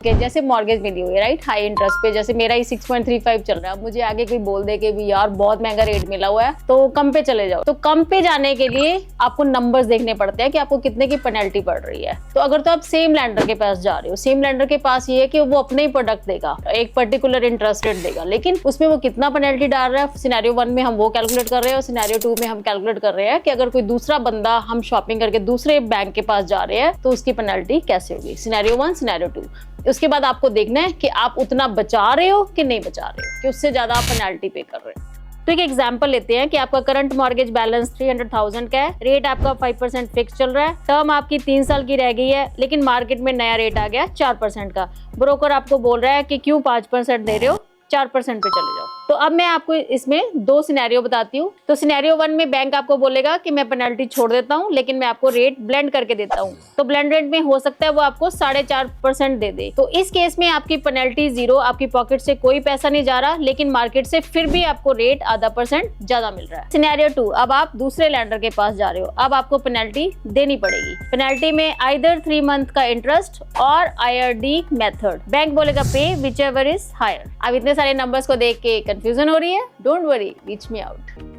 जैसे मॉर्गेज मिली हुई है राइट, हाई इंटरेस्ट पे, जैसे मेरा ही 6.35 चल रहा है, मुझे आगे कोई बोल दे कि भी यार बहुत महंगा रेट मिला हुआ है तो कम पे चले जाओ, तो कम पे जाने के लिए आपको नंबर्स देखने पड़ते हैं कि आपको कितने की पेनल्टी पड़ रही है। तो अगर तो आप सेम लैंडर के पास जा रहे हो, सेम लैंडर के पास ये है कि वो अपने ही प्रोडक्ट देगा, एक पर्टिकुलर इंटरेस्ट रेट देगा, लेकिन उसमें वो कितना पेनल्टी डाल रहा है, सिनेरियो 1 में हम वो कैलकुलेट कर रहे हैं और सिनेरियो 2 में हम कैलकुलेट कर रहे हैं कि अगर कोई दूसरा बंदा हम शॉपिंग करके दूसरे बैंक के पास जा रहे हैं तो उसकी पेनल्टी कैसे होगी, सिनेरियो 1 सिनेरियो 2। उसके बाद आपको देखना है कि आप उतना बचा रहे हो कि नहीं बचा रहे हो, कि उससे ज्यादा आप पेनल्टी पे कर रहे हो। तो एक एग्जांपल लेते हैं कि आपका करंट मॉर्गेज बैलेंस 300,000 का है, रेट आपका 5% फिक्स चल रहा है, टर्म आपकी 3 साल की रह गई है, लेकिन मार्केट में नया रेट आ गया 4% का। ब्रोकर आपको बोल रहा है कि क्यों 5% दे रहे हो, 4% पे चले जाओ। तो अब मैं आपको इसमें 2 सिनेरियो बताती हूँ। तो सिनेरियो 1 में बैंक आपको बोलेगा कि मैं पेनल्टी छोड़ देता हूँ, लेकिन मैं आपको रेट ब्लेंड करके देता हूँ। तो ब्लेंड रेट में हो सकता है वो आपको 4.5% दे दे। तो इस केस में आपकी पेनल्टी 0, आपकी पॉकेट से कोई पैसा नहीं जा रहा, लेकिन मार्केट से फिर भी आपको रेट आधा % ज्यादा मिल रहा है। सिनेरियो 2, अब आप दूसरे लैंडर के पास जा रहे हो, अब आपको पेनल्टी देनी पड़ेगी। पेनल्टी में आइदर 3 मंथ का इंटरेस्ट और IRD मेथड। बैंक बोलेगा पे विच एवर इज हायर। अब इतने सारे नंबर्स को देख के कंफ्यूजन हो रही है, don't worry, reach me out.